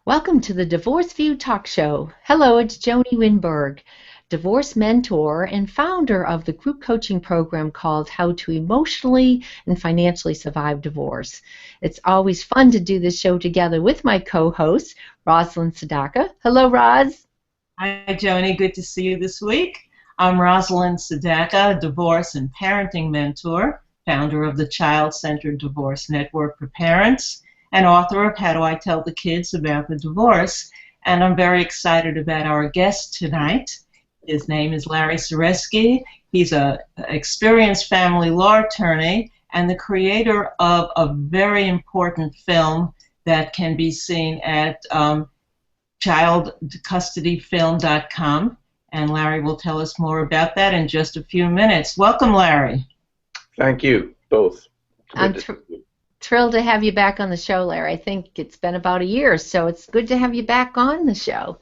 Welcome to the Divorce View Talk Show. Hello, it's Joanie Winberg, divorce mentor and founder of the group coaching program called How to Emotionally and Financially Survive Divorce. It's always fun to do this show together with my co-host, Rosalind Sedacca. Hello, Roz. Hi, Joanie. Good to see you this week. I'm Rosalind Sedacca, divorce and parenting mentor, founder of the Child-Centered Divorce Network for Parents, and author of How Do I Tell the Kids About the Divorce. And I'm very excited about our guest tonight. His name is Larry Zareski. He's an experienced family law attorney and the creator of a very important film that can be seen at childcustodyfilm.com. And Larry will tell us more about that in just a few minutes. Welcome, Larry. Thank you, both. I'm thrilled to have you back on the show, Larry. I think it's been about a year, so it's good to have you back on the show.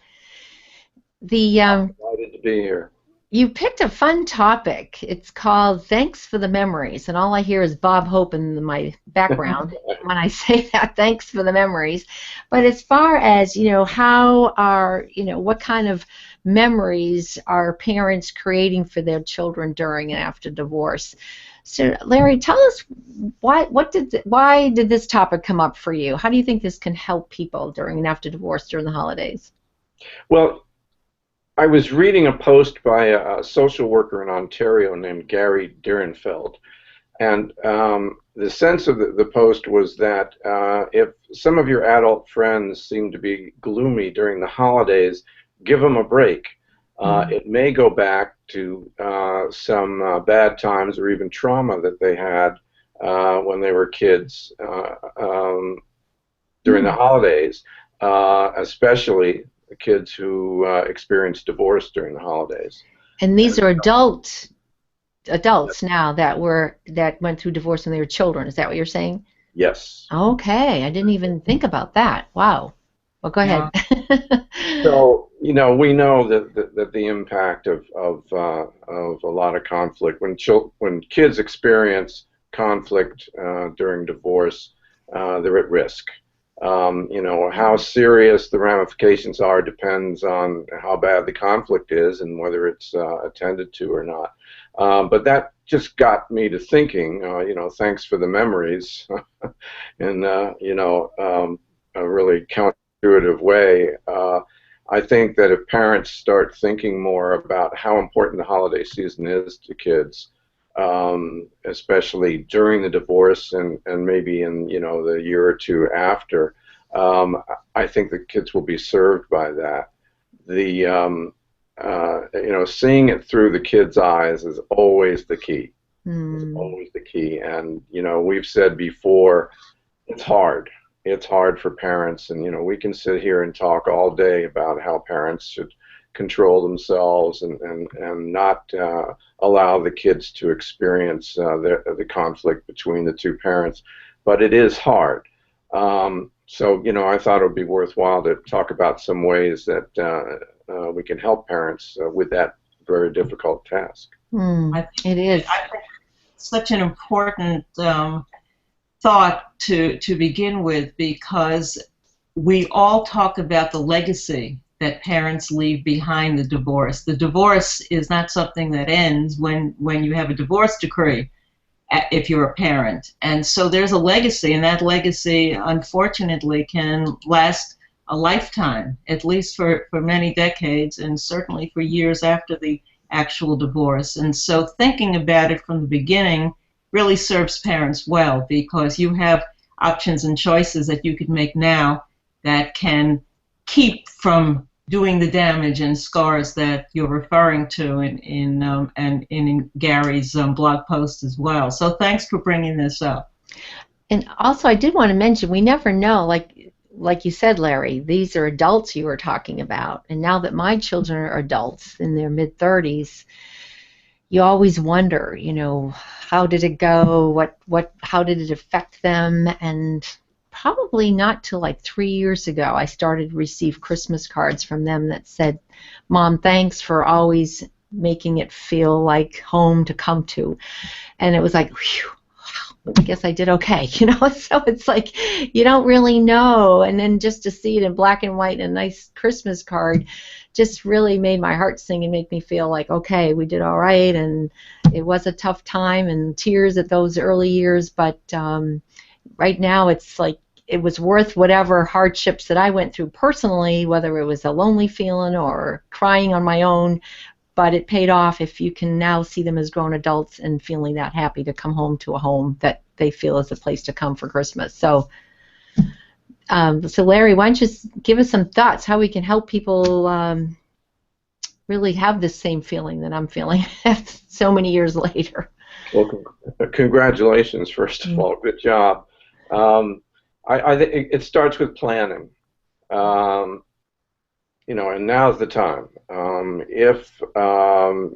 I'm delighted to be here. You picked a fun topic. It's called Thanks for the Memories, and all I hear is Bob Hope in my background when I say that, thanks for the memories. But as far as, what kind of memories are parents creating for their children during and after divorce? So, Larry, tell us why did this topic come up for you? How do you think this can help people during and after divorce during the holidays? Well, I was reading a post by a social worker in Ontario named Gary Durinfeld, and the sense of the post was that if some of your adult friends seem to be gloomy during the holidays, give them a break. It may go back to some bad times or even trauma that they had when they were kids during the holidays, especially the kids who experienced divorce during the holidays. And these are adults now that went through divorce when they were children. Is that what you're saying? Yes. Okay, I didn't even think about that. Wow. Well, go ahead. So, we know that the impact of a lot of conflict when kids experience conflict during divorce, they're at risk. How serious the ramifications are depends on how bad the conflict is and whether it's attended to or not. But that just got me to thinking, thanks for the memories in a really counterintuitive way. I think that if parents start thinking more about how important the holiday season is to kids, especially during the divorce and maybe in the year or two after, I think the kids will be served by that. Seeing it through the kids' eyes is always the key. It's always the key. And we've said before, it's hard. It's hard for parents, and we can sit here and talk all day about how parents should control themselves and not allow the kids to experience the conflict between the two parents, but it is hard. So I thought it would be worthwhile to talk about some ways that we can help parents with that very difficult task. It is. I think it's such an important thought to begin with, because we all talk about the legacy that parents leave behind the divorce. The divorce is not something that ends when you have a divorce decree, if you're a parent. And so there's a legacy, and that legacy, unfortunately, can last a lifetime, at least for many decades, and certainly for years after the actual divorce. And so thinking about it from the beginning really serves parents well, because you have options and choices that you could make now that can keep from doing the damage and scars that you're referring to in Gary's blog post as well. So thanks for bringing this up. And also, I did want to mention, we never know, like you said, Larry, these are adults you were talking about. And now that my children are adults in their mid-30s, you always wonder, how did it go? How did it affect them? And probably not till like 3 years ago, I started to receive Christmas cards from them that said, "Mom, thanks for always making it feel like home to come to." And it was like, whew, I guess I did okay, you know. So it's like you don't really know, and then just to see it in black and white and a nice Christmas card just really made my heart sing and make me feel like, okay, we did all right, and it was a tough time and tears at those early years, but right now it's like it was worth whatever hardships that I went through personally, whether it was a lonely feeling or crying on my own. But it paid off if you can now see them as grown adults and feeling that happy to come home to a home that they feel is a place to come for Christmas. So, so Larry, why don't you give us some thoughts how we can help people really have this same feeling that I'm feeling so many years later? Well, congratulations, first of all. Good job. I think it starts with planning. You know, and now's the time. If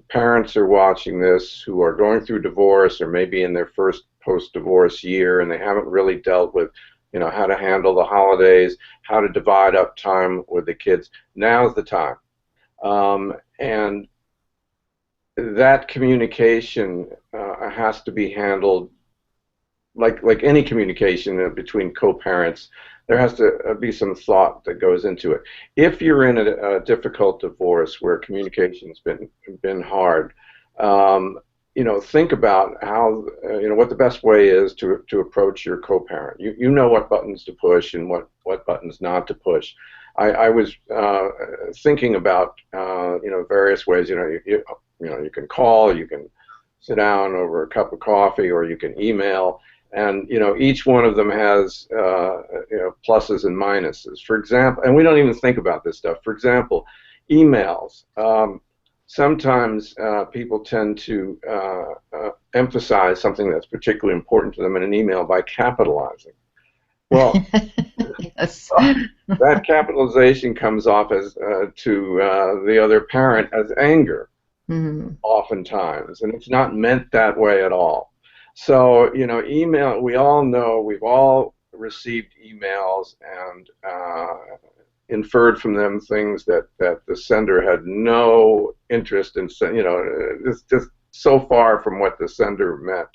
parents are watching this who are going through divorce or maybe in their first post-divorce year and they haven't really dealt with, you know, how to handle the holidays, how to divide up time with the kids, now's the time. And that communication has to be handled like any communication between co-parents. There has to be some thought that goes into it. If you're in a difficult divorce where communication's been hard, you know, think about how, you know, what the best way is to approach your co-parent. You know what buttons to push and what buttons not to push. I was thinking about, you know, various ways. You know, you can call, you can sit down over a cup of coffee, or you can email. And you know, each one of them has you know, pluses and minuses. For example, and we don't even think about this stuff. For example, emails. Sometimes people tend to emphasize something that's particularly important to them in an email by capitalizing. Well, Yes. that capitalization comes off as to the other parent as anger, oftentimes, and it's not meant that way at all. So, you know, email, we all know, we've all received emails and inferred from them things that the sender had no interest in, you know, it's just so far from what the sender meant.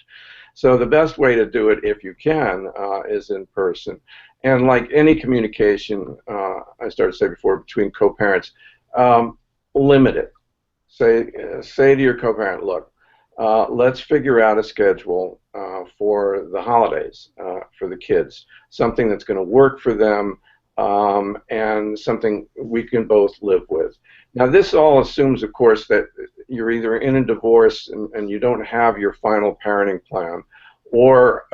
So the best way to do it, if you can, is in person. And like any communication, I started to say before, between co-parents, limit it. Say to your co-parent, look, let's figure out a schedule for the holidays for the kids, something that's going to work for them and something we can both live with. Now, this all assumes, of course, that you're either in a divorce and you don't have your final parenting plan, or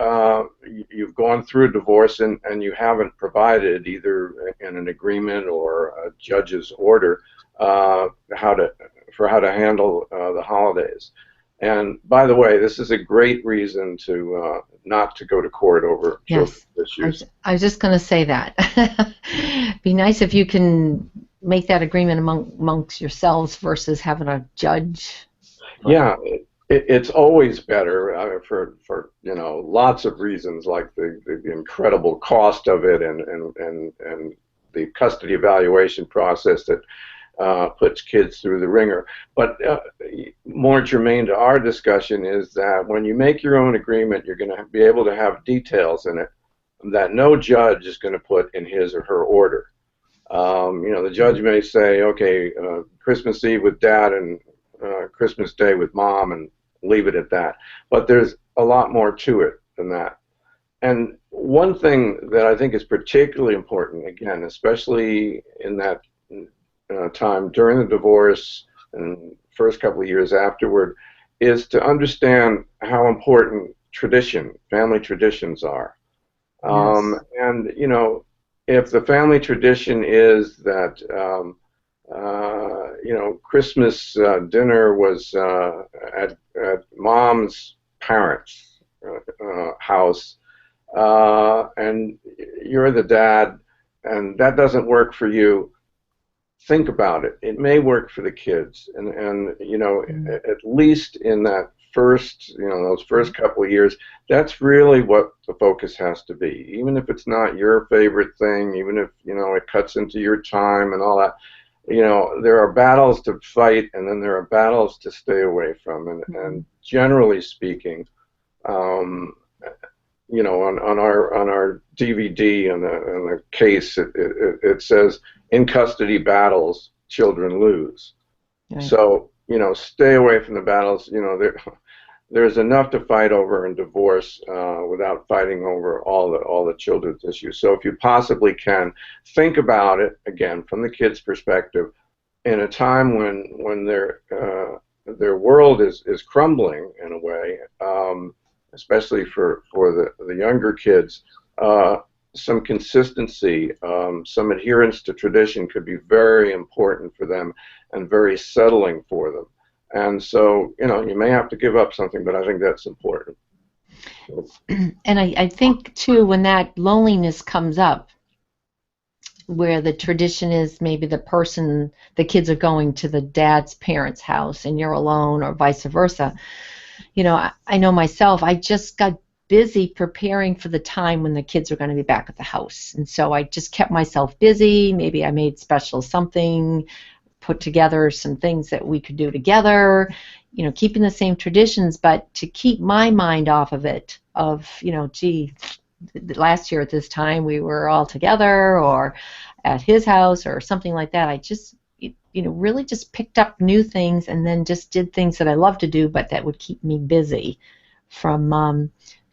you've gone through a divorce and you haven't provided, either in an agreement or a judge's order, how to handle the holidays. And by the way, this is a great reason to not to go to court over children's issues. I was just going to say that. Be nice if you can make that agreement amongst yourselves versus having a judge. Yeah, it's always better for you know, lots of reasons, like the incredible cost of it and the custody evaluation process that puts kids through the ringer. But more germane to our discussion is that when you make your own agreement, you're going to be able to have details in it that no judge is going to put in his or her order. You know, the judge may say, okay, Christmas Eve with Dad and Christmas Day with Mom, and leave it at that. But there's a lot more to it than that. And one thing that I think is particularly important, again, especially in that time during the divorce and first couple of years afterward, is to understand how important family traditions are. Yes. And you know, if the family tradition is that you know, Christmas dinner was at Mom's parents' house, and you're the dad, and that doesn't work for you, think about it. It may work for the kids, and you know, at least in that first, you know, those first couple of years, that's really what the focus has to be. Even if it's not your favorite thing, even if, you know, it cuts into your time and all that, you know, there are battles to fight, and then there are battles to stay away from. And generally speaking, on our DVD on the case, it says, "In custody battles, children lose." Right. So, stay away from the battles. There's enough to fight over in divorce without fighting over all the children's issues. So if you possibly can, think about it again from the kids' perspective in a time when their world is crumbling in a way, especially for the younger kids. Some consistency, some adherence to tradition could be very important for them and very settling for them. And so, you may have to give up something, but I think that's important. And I think, too, when that loneliness comes up, where the tradition is maybe the kids are going to the dad's parents' house and you're alone, or vice versa. I know myself, I just got busy preparing for the time when the kids are going to be back at the house. And so I just kept myself busy. Maybe I made special something, put together some things that we could do together, keeping the same traditions, but to keep my mind off of it, gee, last year at this time we were all together or at his house or something like that. I just, really just picked up new things and then just did things that I love to do, but that would keep me busy from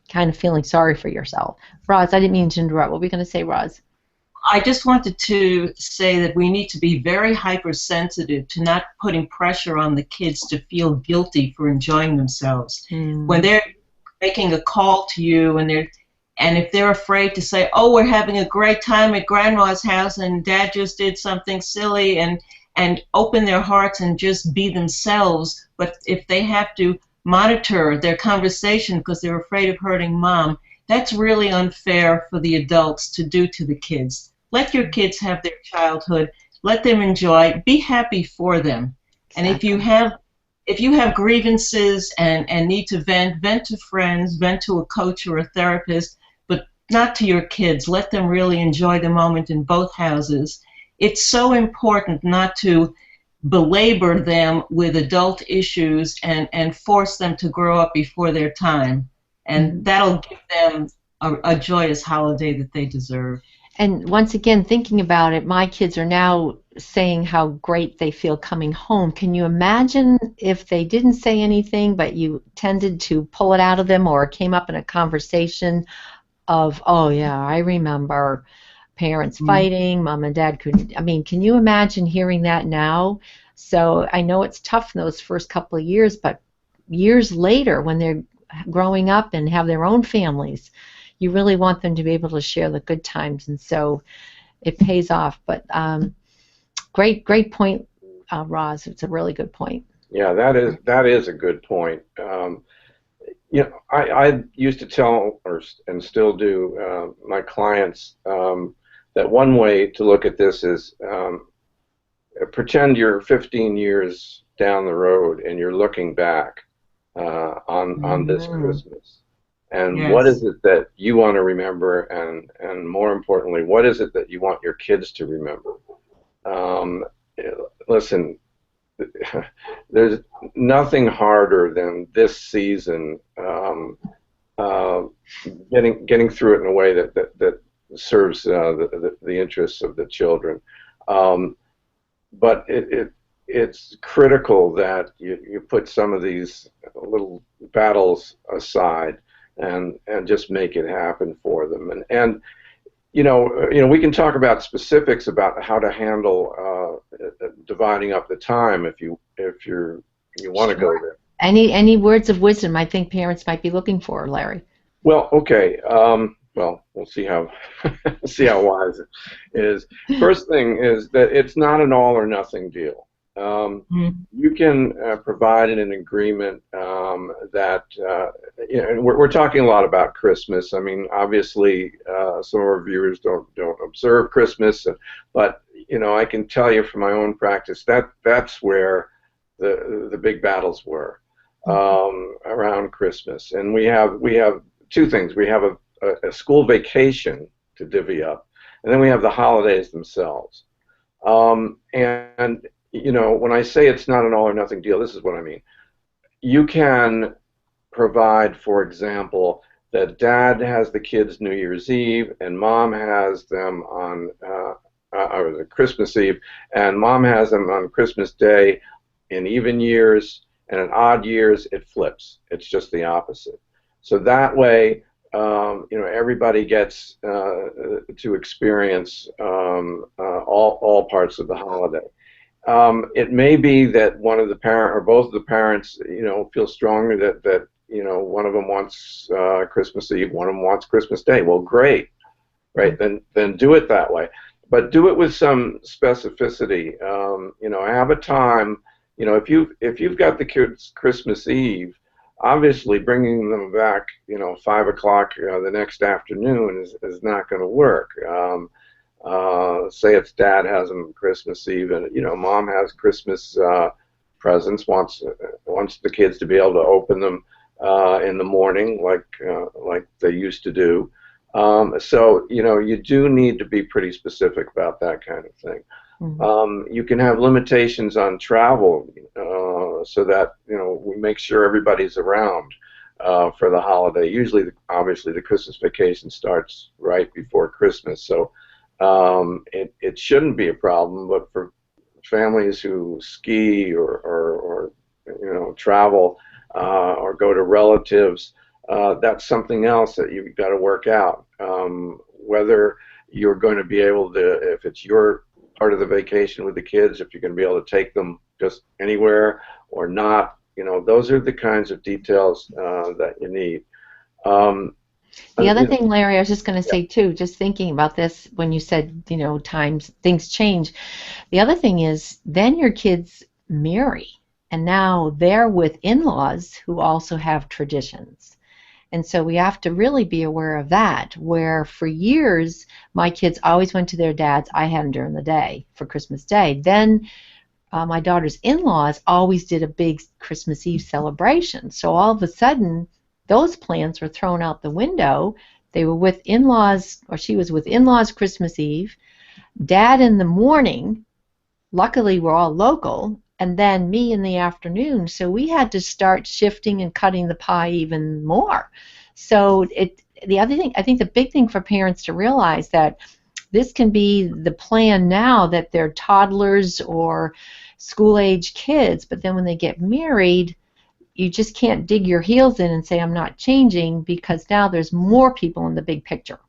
kind of feeling sorry for yourself. Roz, I didn't mean to interrupt. What were we going to say, Roz? I just wanted to say that we need to be very hypersensitive to not putting pressure on the kids to feel guilty for enjoying themselves. When they're making a call to you and if they're afraid to say, "Oh, we're having a great time at Grandma's house and Dad just did something silly," and open their hearts and just be themselves, but if they have to monitor their conversation because they're afraid of hurting Mom, that's really unfair for the adults to do to the kids. Let your kids have their childhood. Let them enjoy. Be happy for them. And if you have grievances and need to vent to friends, vent to a coach or a therapist, but not to your kids. Let them really enjoy the moment in both houses. It's so important not to belabor them with adult issues and force them to grow up before their time. And that'll give them a joyous holiday that they deserve. And once again, thinking about it, my kids are now saying how great they feel coming home. Can you imagine if they didn't say anything, but you tended to pull it out of them, or it came up in a conversation of, "Oh yeah, I remember parents fighting, Mom and Dad couldn't." I mean, can you imagine hearing that now? So I know it's tough in those first couple of years, but years later, when they're growing up and have their own families, you really want them to be able to share the good times, and so it pays off. But great point, Roz. It's a really good point. Yeah, that is a good point. I used to tell, and still do, my clients that one way to look at this is pretend you're 15 years down the road and you're looking back on this Christmas. And what is it that you want to remember, and more importantly, what is it that you want your kids to remember? Listen, there's nothing harder than this season getting through it in a way that serves the interests of the children. But it's critical that you put some of these little battles aside and just make it happen for them. And we can talk about specifics about how to handle dividing up the time if you want to go there. Any words of wisdom I think parents might be looking for, Larry? Well, okay. Well, we'll see how wise it is. First thing is that it's not an all or nothing deal. You can provide an agreement that we're talking a lot about Christmas. I mean, obviously, some of our viewers don't observe Christmas, but I can tell you from my own practice that's where the big battles were around Christmas. And we have two things. We have a school vacation to divvy up, and then we have the holidays themselves. And when I say it's not an all or nothing deal, this is what I mean. You can provide, for example, that Dad has the kids New Year's Eve and Mom has them on Christmas Eve, and Mom has them on Christmas Day. In even years and in odd years, it flips. It's just the opposite. So that way, everybody gets to experience all parts of the holiday. It may be that one of the parent or both of the parents, feel strongly that one of them wants Christmas Eve, one of them wants Christmas Day. Well, great, right? Then do it that way, but do it with some specificity. Have a time. If you've got the kids Christmas Eve, obviously bringing them back, 5 o'clock the next afternoon is not going to work. Say it's Dad has them Christmas Eve, and Mom has Christmas presents. Wants the kids to be able to open them in the morning, like they used to do. So you do need to be pretty specific about that kind of thing. Mm-hmm. You can have limitations on travel, so that we make sure everybody's around for the holiday. Usually, obviously, the Christmas vacation starts right before Christmas, so it shouldn't be a problem. But for families who ski or travel or go to relatives, that's something else that you've got to work out. Whether you're going to be able to, if it's your part of the vacation with the kids, if you're going to be able to take them just anywhere or not, those are the kinds of details that you need. The other thing, Larry, I was just going to say too, just thinking about this when you said, things change. The other thing is then your kids marry, and now they're with in-laws who also have traditions. And so we have to really be aware of that, where for years my kids always went to their dads. I had them during the day for Christmas Day. Then my daughter's in-laws always did a big Christmas Eve celebration. So all of a sudden, those plans were thrown out the window. They were with in-laws, or she was with in-laws Christmas Eve, Dad in the morning. Luckily, we're all local. And then me in the afternoon, so we had to start shifting and cutting the pie even more. So the other thing, I think the big thing for parents to realize that this can be the plan now that they're toddlers or school-age kids, but then when they get married, you just can't dig your heels in and say, I'm not changing, because now there's more people in the big picture.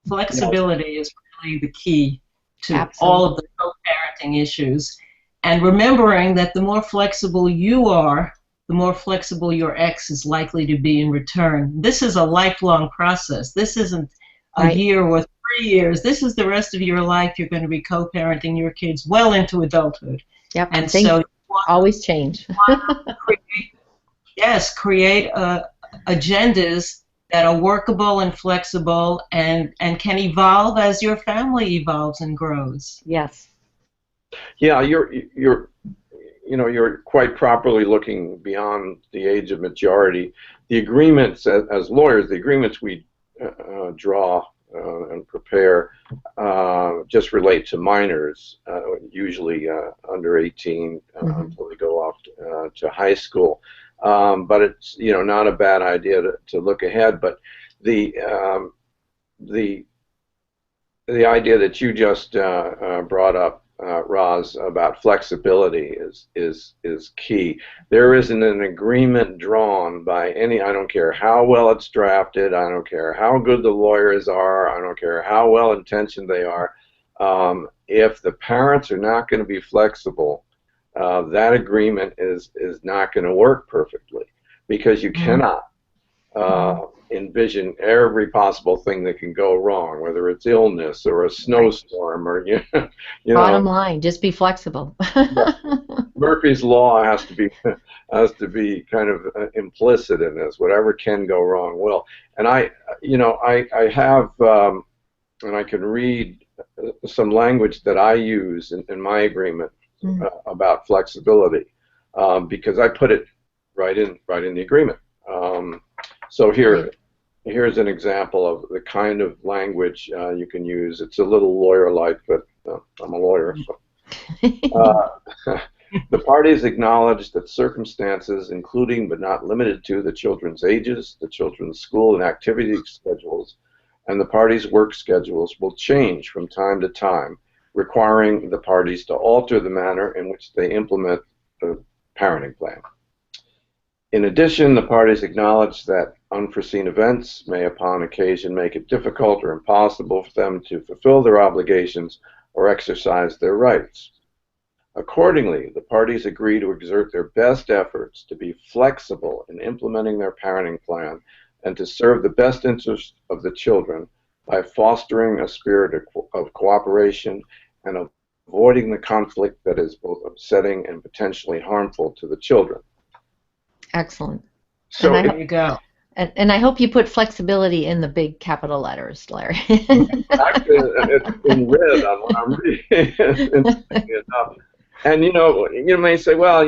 Flexibility is really the key to all of the co-parenting issues. And remembering that the more flexible you are, the more flexible your ex is likely to be in return. This is a lifelong process. This isn't a year or 3 years. This is the rest of your life. You're going to be co-parenting your kids well into adulthood. Yep. And so always change. Create agendas that are workable and flexible and can evolve as your family evolves and grows. Yes. Yeah, you're quite properly looking beyond the age of majority. The agreements, as lawyers, the agreements we draw and prepare just relate to minors, usually under 18 until they go off to high school. But it's not a bad idea to look ahead. But the idea that you just brought up, Roz, about flexibility is key. There isn't an agreement drawn by any, I don't care how well it's drafted, I don't care how good the lawyers are, I don't care how well intentioned they are, if the parents are not going to be flexible, that agreement is not going to work perfectly, because you cannot envision every possible thing that can go wrong, whether it's illness or a snowstorm or Bottom line, just be flexible. Murphy's law has to be kind of implicit in this. Whatever can go wrong will. And I have and I can read some language that I use in my agreement about flexibility, because I put it right in the agreement. So here's an example of the kind of language you can use. It's a little lawyer-like, but I'm a lawyer. So. The parties acknowledge that circumstances, including but not limited to the children's ages, the children's school and activity schedules, and the parties' work schedules will change from time to time, requiring the parties to alter the manner in which they implement the parenting plan. In addition, the parties acknowledge that unforeseen events may upon occasion make it difficult or impossible for them to fulfill their obligations or exercise their rights. Accordingly, the parties agree to exert their best efforts to be flexible in implementing their parenting plan and to serve the best interests of the children by fostering a spirit of cooperation and avoiding the conflict that is both upsetting and potentially harmful to the children. Excellent. So there you go. And I hope you put flexibility in the big capital letters, Larry. Actually, it's in red on what I'm reading. And you may say, well,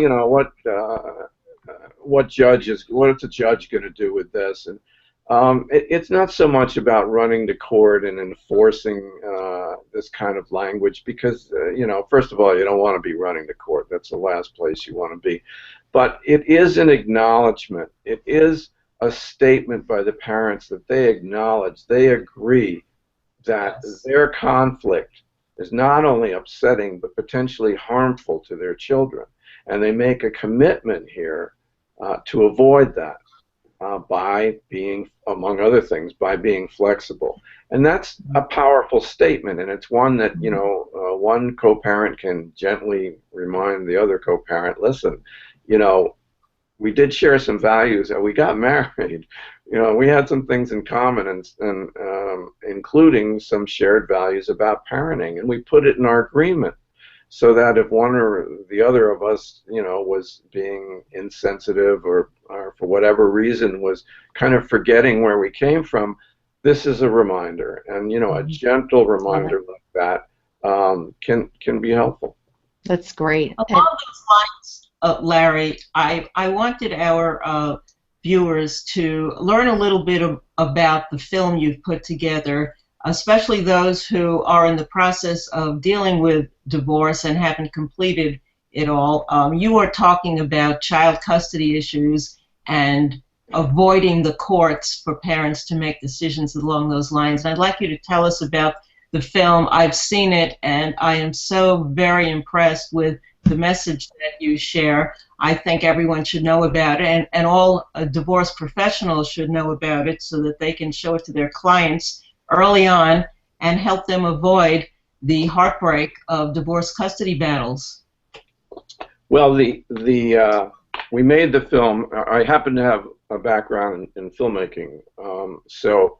what's a judge going to do with this? And it's not so much about running to court and enforcing this kind of language because, first of all, you don't want to be running to court. That's the last place you want to be. But it is an acknowledgement. It is a statement by the parents that they acknowledge, they agree that their conflict is not only upsetting but potentially harmful to their children. And they make a commitment here to avoid that. By being, among other things, by being flexible. And that's a powerful statement, and it's one that, one co-parent can gently remind the other co-parent, listen, we did share some values, and we got married. We had some things in common, and including some shared values about parenting, and we put it in our agreement. So that if one or the other of us, was being insensitive or for whatever reason was kind of forgetting where we came from, this is a reminder. And, a gentle reminder like that can be helpful. That's great. Along those lines, Larry, I wanted our viewers to learn a little bit about the film you've put together, especially those who are in the process of dealing with divorce and haven't completed it all. You are talking about child custody issues and avoiding the courts for parents to make decisions along those lines. And I'd like you to tell us about the film. I've seen it, and I am so very impressed with the message that you share. I think everyone should know about it, and all divorce professionals should know about it so that they can show it to their clients early on and help them avoid the heartbreak of divorce custody battles. Well, we made the film. I happen to have a background in filmmaking, so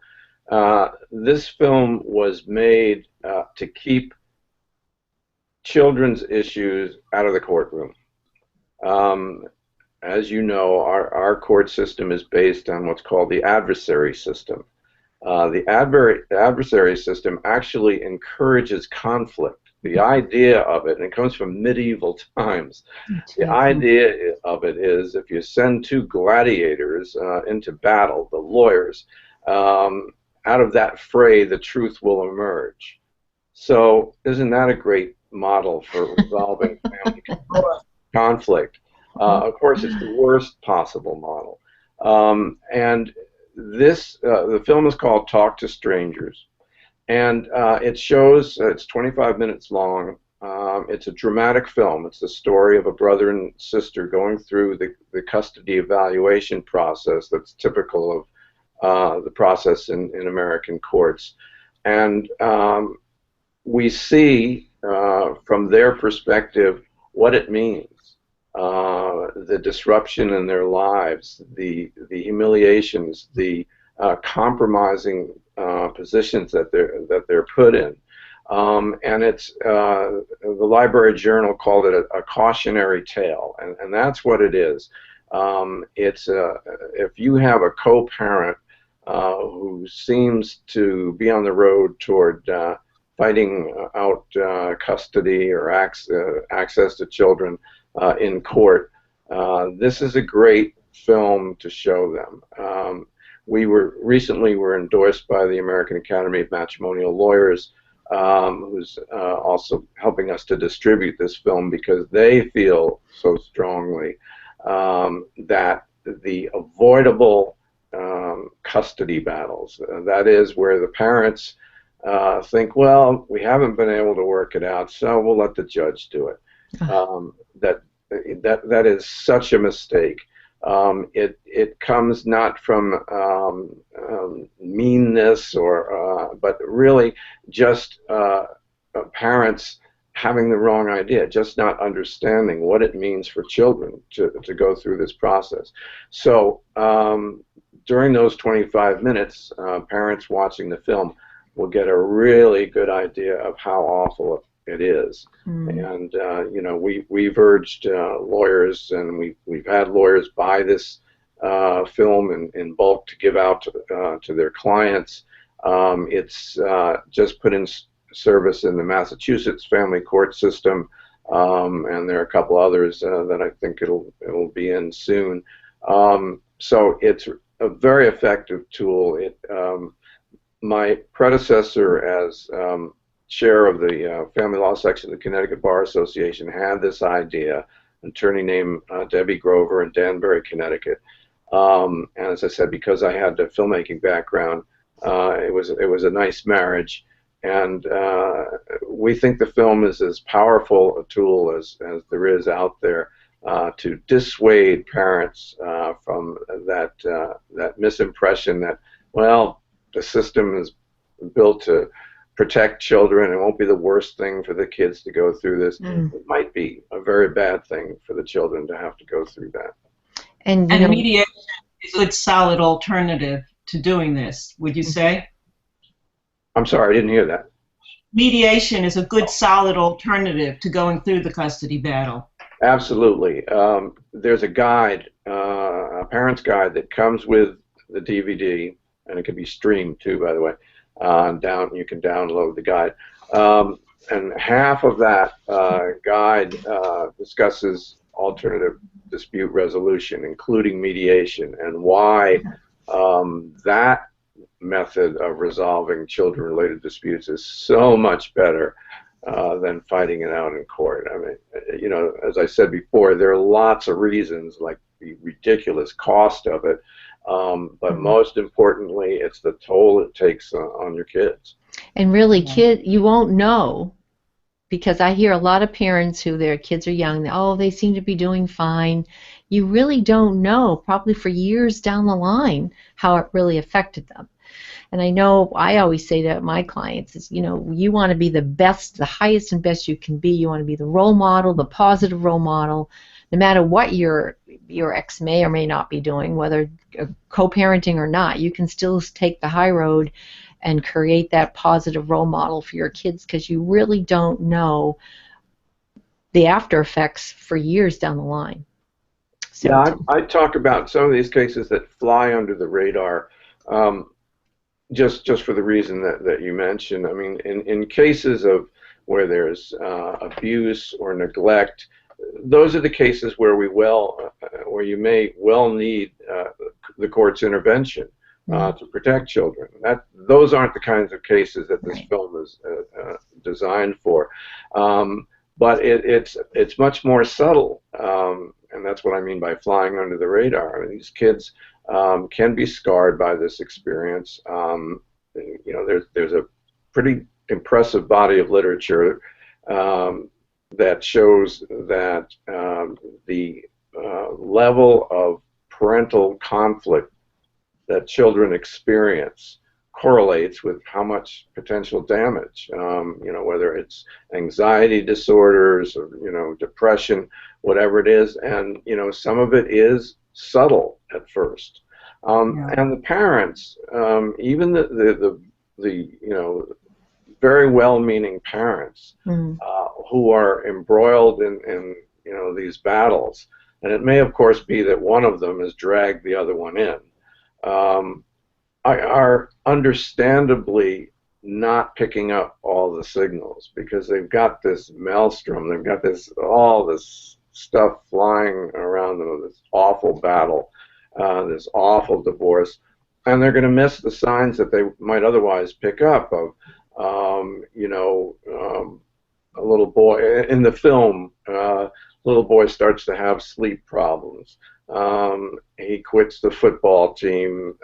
this film was made to keep children's issues out of the courtroom. As you know, our court system is based on what's called the adversary system. The adversary system actually encourages conflict. The idea of it, and it comes from medieval times, the idea of it is if you send two gladiators into battle, the lawyers, out of that fray the truth will emerge. So isn't that a great model for resolving family conflict? Of course, it's the worst possible model. And this, the film is called Talk to Strangers. And it shows, it's 25 minutes long. It's a dramatic film. It's the story of a brother and sister going through the custody evaluation process that's typical of the process in American courts. And we see from their perspective what it means, the disruption in their lives, the humiliations, the compromising positions that they're put in, and it's the Library Journal called it a cautionary tale, and that's what it is. It's if you have a co-parent who seems to be on the road toward fighting out custody or access to children in court, this is a great film to show them. We were recently endorsed by the American Academy of Matrimonial Lawyers who's also helping us to distribute this film, because they feel so strongly that the avoidable custody battles, that is, where the parents think, well, we haven't been able to work it out, so we'll let the judge do it. That is such a mistake. It comes not from meanness but really just parents having the wrong idea, just not understanding what it means for children to go through this process. So during those 25 minutes, parents watching the film will get a really good idea of how awful it is. And you know, we've urged lawyers, and we've had lawyers buy this film in bulk to give out to their clients. It's just put in service in the Massachusetts family court system, and there are a couple others that I think it'll be in soon. So it's a very effective tool. My predecessor as chair of the family law section of the Connecticut Bar Association had this idea, an attorney named Debbie Grover in Danbury, Connecticut. And as I said, because I had a filmmaking background, it was a nice marriage. And we think the film is as powerful a tool as there is out there to dissuade parents from that misimpression that, well, the system is built to protect children. It won't be the worst thing for the kids to go through this. It might be a very bad thing for the children to have to go through that. And mediation is a good, solid alternative to doing this, would you say? I'm sorry, I didn't hear that. Mediation is a good, solid alternative to going through the custody battle. Absolutely. There's a guide, a parent's guide that comes with the DVD, and it can be streamed too, by the way. You can download the guide. And half of that guide discusses alternative dispute resolution, including mediation, and why that method of resolving children-related disputes is so much better than fighting it out in court. I mean, you know, as I said before, there are lots of reasons, like the ridiculous cost of it, but most importantly, it's the toll it takes on your kids. And really, you won't know, because I hear a lot of parents who their kids are young, oh, they seem to be doing fine. You really don't know, probably for years down the line, how it really affected them. And I know I always say to my clients is, you know, you want to be the best, the highest and best you can be. You want to be the role model, the positive role model, no matter what your ex may or may not be doing, whether co-parenting or not. You can still take the high road and create that positive role model for your kids, because you really don't know the after effects for years down the line. So yeah, I talk about some of these cases that fly under the radar, just for the reason that you mentioned. I mean, in cases of where there's abuse or neglect, those are the cases where where you may well need the court's intervention to protect children. Those aren't the kinds of cases that this film is designed for. But it's much more subtle, and that's what I mean by flying under the radar. I mean, these kids can be scarred by this experience. You know, there's a pretty impressive body of literature that shows that the level of parental conflict that children experience correlates with how much potential damage, you know, whether it's anxiety disorders or, you know, depression, whatever it is. And, you know, some of it is subtle at first. And the parents, even the you know, very well-meaning parents who are embroiled in you know, these battles, and it may of course be that one of them has dragged the other one in, are understandably not picking up all the signals, because they've got this maelstrom, they've got all this stuff flying around them, this awful battle, this awful divorce, and they're going to miss the signs that they might otherwise pick up You know, a little boy in the film, little boy starts to have sleep problems. He quits the football team,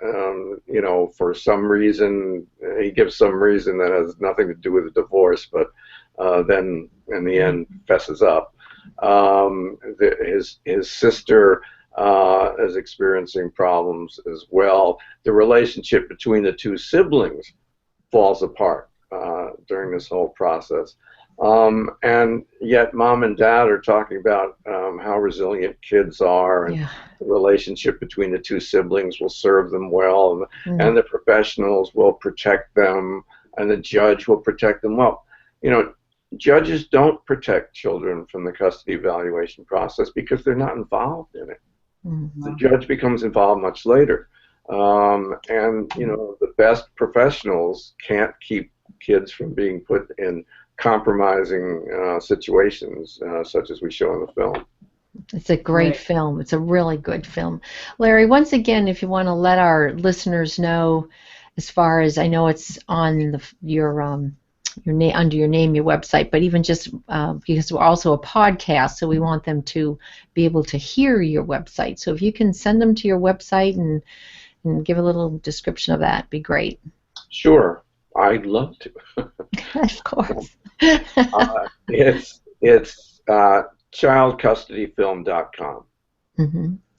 you know, for some reason. He gives some reason that has nothing to do with the divorce, but then in the end fesses up. His sister is experiencing problems as well. The relationship between the two siblings falls apart during this whole process. And yet mom and dad are talking about how resilient kids are, and the relationship between the two siblings will serve them well, and the professionals will protect them, and the judge will protect them well. You know, judges don't protect children from the custody evaluation process because they're not involved in it. The judge becomes involved much later. And, you know, the best professionals can't keep kids from being put in compromising situations such as we show in the film. It's a great film. It's a really good film. Larry, once again, if you want to let our listeners know, as far as I know, it's on your name, under your name, your website, but even just because we're also a podcast, so we want them to be able to hear your website. So if you can send them to your website and give a little description of that, it'd be great. Sure, I'd love to. Of course. It's childcustodyfilm.com.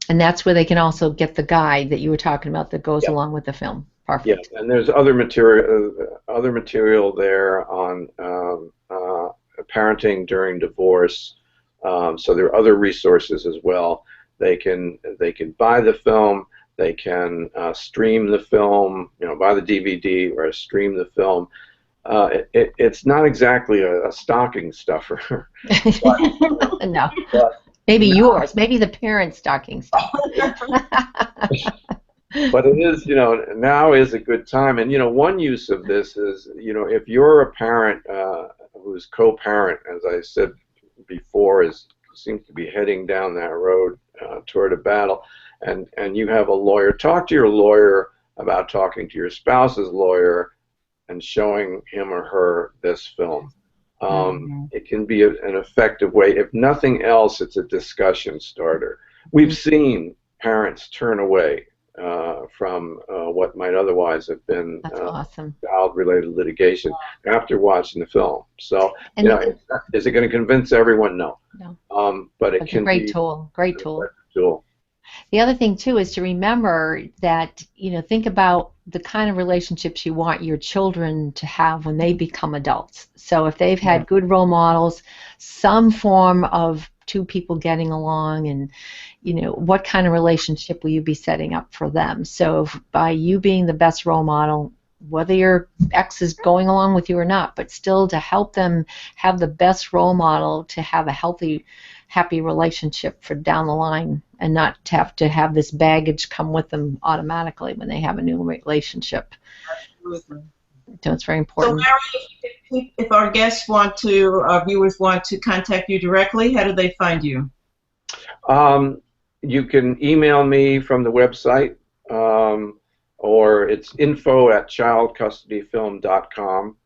And that's where they can also get the guide that you were talking about that goes along with the film. Perfect. Yeah, and there's other material there on parenting during divorce. So there are other resources as well. They can buy the film. They can stream the film. You know, buy the DVD or stream the film. It's not exactly a stocking stuffer. No. Maybe yours. Maybe the parents' stocking stuffer. But it is, you know, now is a good time. And, you know, one use of this is, you know, if you're a parent who's co-parent, as I said before, seems to be heading down that road toward a battle, and you have a lawyer, talk to your lawyer about talking to your spouse's lawyer and showing him or her this film. It can be an effective way. If nothing else, it's a discussion starter. We've seen parents turn away from what might otherwise have been awesome. child-related litigation after watching the film. So, you know, is it going to convince everyone? No. But it can be a great tool. Great tool. Tool. The other thing too is to remember that, you know, think about the kind of relationships you want your children to have when they become adults. So if they've had good role models, some form of two people getting along, and, you know, what kind of relationship will you be setting up for them? So by you being the best role model, whether your ex is going along with you or not, but still to help them have the best role model to have a healthy, happy relationship for down the line, and not to have this baggage come with them automatically when they have a new relationship. Absolutely. So it's very important. So Larry, if our guests want to, our viewers want to contact you directly, how do they find you? You can email me from the website, or it's info@childcustodyfilm.com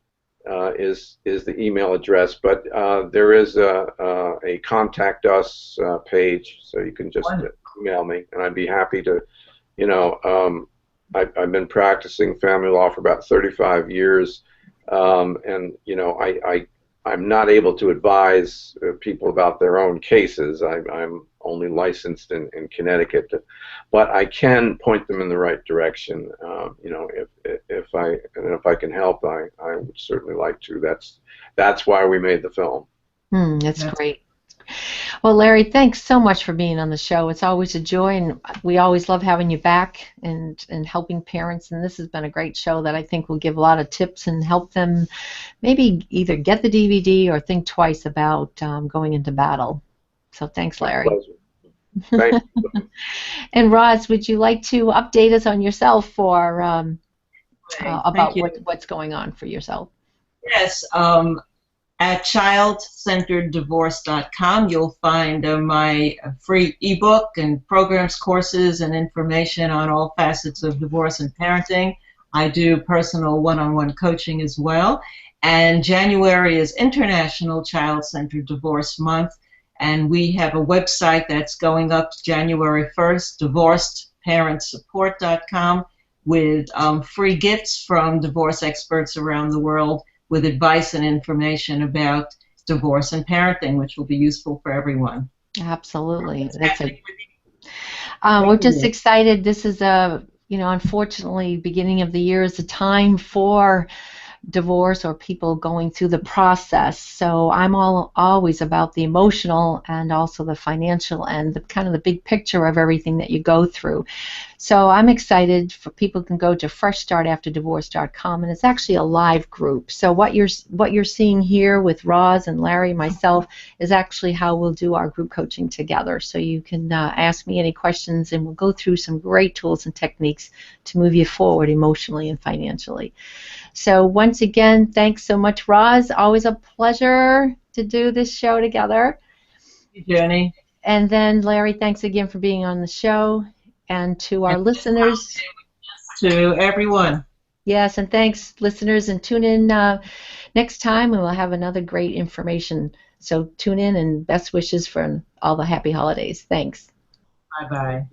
is the email address. But there is a contact us page, so you can just email me, and I'd be happy to, you know, I've been practicing family law for about 35 years, and, you know, I'm not able to advise people about their own cases. I'm only licensed in Connecticut, but I can point them in the right direction. You know, if I can help, I would certainly like to. That's why we made the film. That's great. Well, Larry, thanks so much for being on the show. It's always a joy, and we always love having you back and helping parents. And this has been a great show that I think will give a lot of tips and help them maybe either get the DVD or think twice about going into battle. So thanks, Larry. My pleasure. Thank you. And Roz, would you like to update us on yourself or about what's going on for yourself? Yes. At childcentereddivorce.com, you'll find my free ebook and programs, courses, and information on all facets of divorce and parenting. I do personal one-on-one coaching as well. And January is International Child-Centered Divorce Month. And we have a website that's going up January 1st, divorcedparentsupport.com, with free gifts from divorce experts around the world with advice and information about divorce and parenting, which will be useful for everyone. Absolutely. We're just excited. This is unfortunately, beginning of the year is a time for divorce or people going through the process. So I'm always about the emotional and also the financial and the kind of the big picture of everything that you go through. So I'm excited for people can go to freshstartafterdivorce.com, and it's actually a live group. So what you're seeing here with Roz and Larry, myself, is actually how we'll do our group coaching together. So you can ask me any questions, and we'll go through some great tools and techniques to move you forward emotionally and financially. So once again, thanks so much, Roz. Always a pleasure to do this show together. Thank you, Joanie. And then, Larry, thanks again for being on the show. And to our listeners. To everyone. Yes, and thanks, listeners. And tune in next time, and we'll have another great information. So tune in, and best wishes for all the happy holidays. Thanks. Bye-bye.